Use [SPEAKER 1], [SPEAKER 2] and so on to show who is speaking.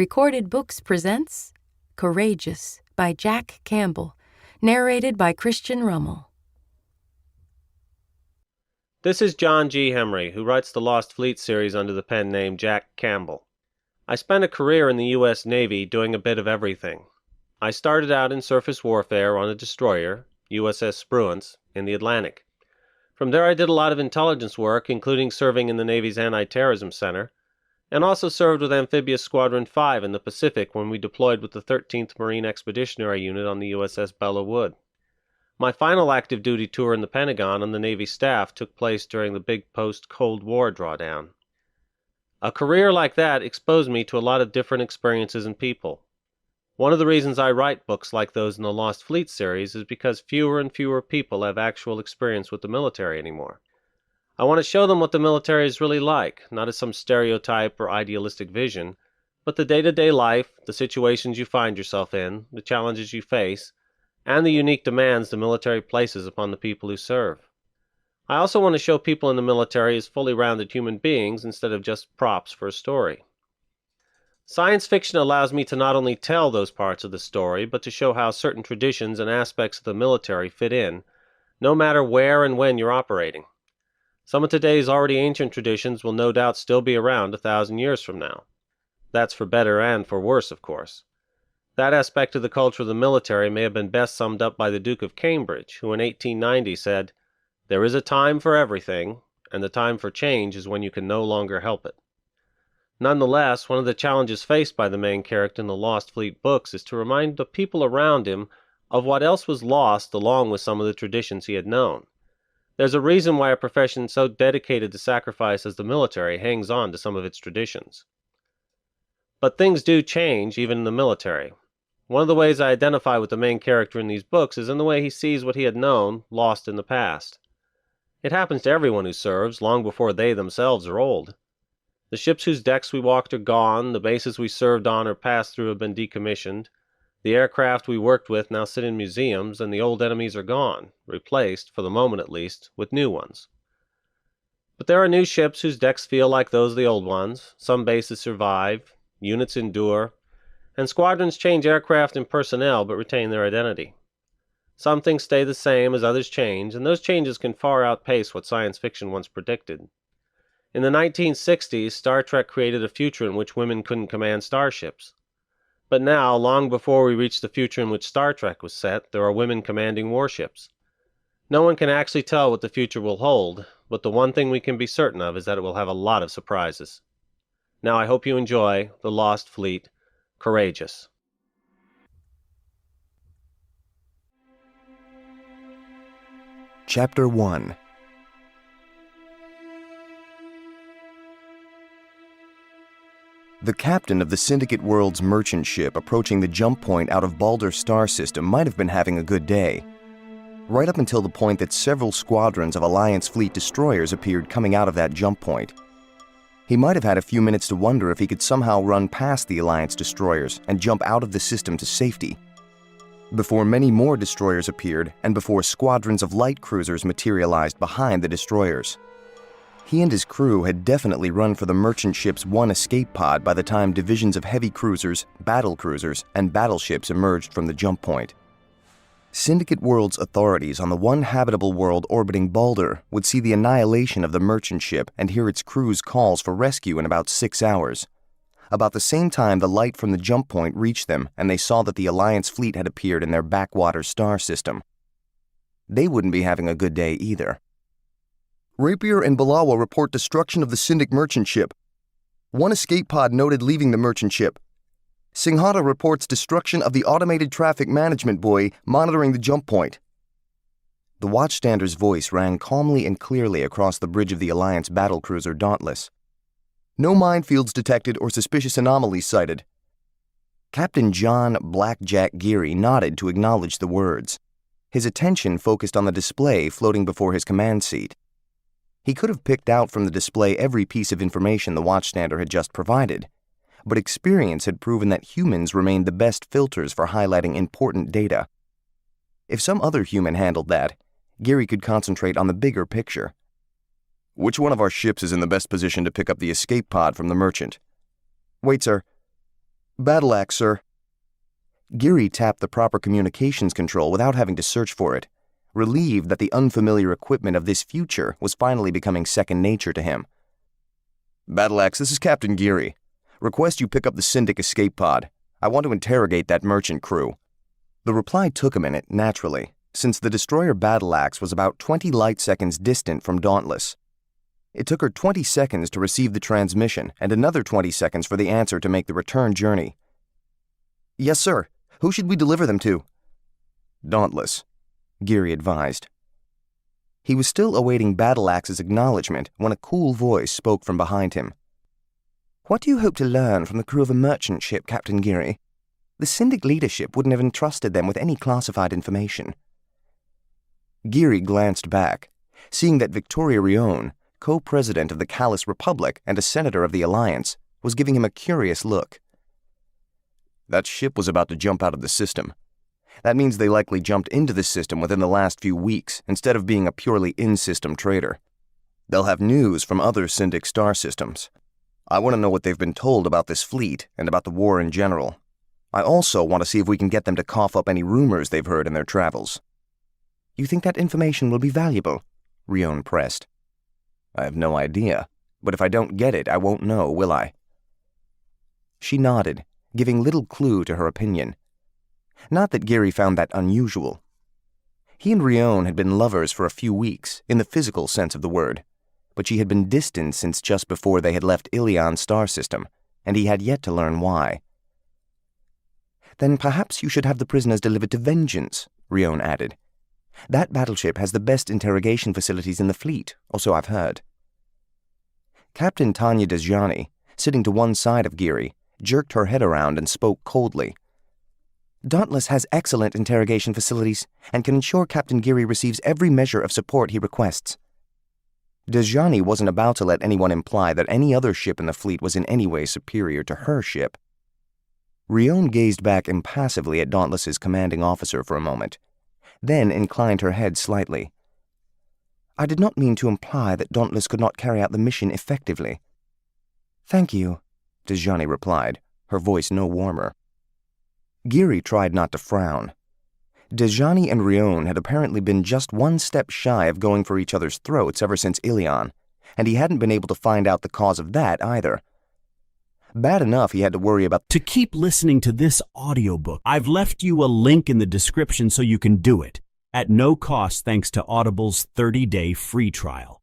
[SPEAKER 1] Recorded Books presents Courageous by Jack Campbell, narrated by Christian Rummel.
[SPEAKER 2] This is John G. Hemry, who writes the Lost Fleet series under the pen name Jack Campbell. I spent a career in the U.S. Navy doing a bit of everything. I started out in surface warfare on a destroyer, USS Spruance, in the Atlantic. From there I did a lot of intelligence work, including serving in the Navy's Anti-Terrorism Center, and also served with Amphibious Squadron 5 in the Pacific when we deployed with the 13th Marine Expeditionary Unit on the USS Belleau Wood. My final active duty tour in the Pentagon on the Navy staff took place during the big post-Cold War drawdown. A career like that exposed me to a lot of different experiences and people. One of the reasons I write books like those in the Lost Fleet series is because fewer and fewer people have actual experience with the military anymore. I want to show them what the military is really like, not as some stereotype or idealistic vision, but the day-to-day life, the situations you find yourself in, the challenges you face, and the unique demands the military places upon the people who serve. I also want to show people in the military as fully rounded human beings instead of just props for a story. Science fiction allows me to not only tell those parts of the story, but to show how certain traditions and aspects of the military fit in, no matter where and when you're operating. Some of today's already ancient traditions will no doubt still be around 1,000 years from now. That's for better and for worse, of course. That aspect of the culture of the military may have been best summed up by the Duke of Cambridge, who in 1890 said, "There is a time for everything, and the time for change is when you can no longer help it." Nonetheless, one of the challenges faced by the main character in the Lost Fleet books is to remind the people around him of what else was lost along with some of the traditions he had known. There's a reason why a profession so dedicated to sacrifice as the military hangs on to some of its traditions. But things do change, even in the military. One of the ways I identify with the main character in these books is in the way he sees what he had known, lost in the past. It happens to everyone who serves, long before they themselves are old. The ships whose decks we walked are gone, the bases we served on or passed through have been decommissioned, the aircraft we worked with now sit in museums, and the old enemies are gone, replaced, for the moment at least, with new ones. But there are new ships whose decks feel like those of the old ones, some bases survive, units endure, and squadrons change aircraft and personnel but retain their identity. Some things stay the same as others change, and those changes can far outpace what science fiction once predicted. In the 1960s, Star Trek created a future in which women couldn't command starships. But now, long before we reach the future in which Star Trek was set, there are women commanding warships. No one can actually tell what the future will hold, but the one thing we can be certain of is that it will have a lot of surprises. Now I hope you enjoy The Lost Fleet, Courageous.
[SPEAKER 3] Chapter 1. The captain of the Syndicate World's merchant ship approaching the jump point out of Baldur's star system might have been having a good day, right up until the point that several squadrons of Alliance fleet destroyers appeared coming out of that jump point. He might have had a few minutes to wonder if he could somehow run past the Alliance destroyers and jump out of the system to safety, before many more destroyers appeared and before squadrons of light cruisers materialized behind the destroyers. He and his crew had definitely run for the merchant ship's one escape pod by the time divisions of heavy cruisers, battle cruisers, and battleships emerged from the jump point. Syndicate World's authorities on the one habitable world orbiting Baldur would see the annihilation of the merchant ship and hear its crew's calls for rescue in about 6 hours. About the same time the light from the jump point reached them and they saw that the Alliance fleet had appeared in their backwater star system. They wouldn't be having a good day either. Rapier and Balawa report destruction of the Syndic merchant ship. One escape pod noted leaving the merchant ship. Singhata reports destruction of the automated traffic management buoy monitoring the jump point. The watchstander's voice rang calmly and clearly across the bridge of the Alliance battlecruiser Dauntless. No minefields detected or suspicious anomalies cited. Captain John Blackjack Geary nodded to acknowledge the words. His attention focused on the display floating before his command seat. He could have picked out from the display every piece of information the watchstander had just provided, but experience had proven that humans remained the best filters for highlighting important data. If some other human handled that, Geary could concentrate on the bigger picture. Which one of our ships is in the best position to pick up the escape pod from the merchant? Wait, sir. Battle axe, sir. Geary tapped the proper communications control without having to search for it, relieved that the unfamiliar equipment of this future was finally becoming second nature to him. Battle axe, this is Captain Geary. Request you pick up the Syndic escape pod. I want to interrogate that merchant crew. The reply took a minute, naturally, since the destroyer Battle Axe was about 20 light seconds distant from Dauntless. It took her 20 seconds to receive the transmission and another 20 seconds for the answer to make the return journey. Yes, sir. Who should we deliver them to? Dauntless, Geary advised. He was still awaiting Battle Axe's acknowledgement when a cool voice spoke from behind him. What do you hope to learn from the crew of a merchant ship, Captain Geary? The Syndic leadership wouldn't have entrusted them with any classified information. Geary glanced back, seeing that Victoria Rione, co-president of the Callous Republic and a senator of the Alliance, was giving him a curious look. That ship was about to jump out of the system. That means they likely jumped into the system within the last few weeks instead of being a purely in-system trader. They'll have news from other Syndic star systems. I want to know what they've been told about this fleet and about the war in general. I also want to see if we can get them to cough up any rumors they've heard in their travels. You think that information will be valuable? Rione pressed. I have no idea, but if I don't get it, I won't know, will I? She nodded, giving little clue to her opinion. Not that Geary found that unusual. He and Rione had been lovers for a few weeks, in the physical sense of the word, but she had been distant since just before they had left Ilion's star system, and he had yet to learn why. Then perhaps you should have the prisoners delivered to Vengeance, Rione added. That battleship has the best interrogation facilities in the fleet, or so I've heard. Captain Tanya Dejani, sitting to one side of Geary, jerked her head around and spoke coldly. Dauntless has excellent interrogation facilities and can ensure Captain Geary receives every measure of support he requests. Dejani wasn't about to let anyone imply that any other ship in the fleet was in any way superior to her ship. Rione gazed back impassively at Dauntless's commanding officer for a moment, then inclined her head slightly. I did not mean to imply that Dauntless could not carry out the mission effectively. Thank you, Dejani replied, her voice no warmer. Geary tried not to frown. Dejani and Rione had apparently been just one step shy of going for each other's throats ever since Ilion, and he hadn't been able to find out the cause of that either. Bad enough he had to worry about—
[SPEAKER 4] To keep listening to this audiobook, I've left you a link in the description so you can do it, at no cost thanks to Audible's 30-day free trial.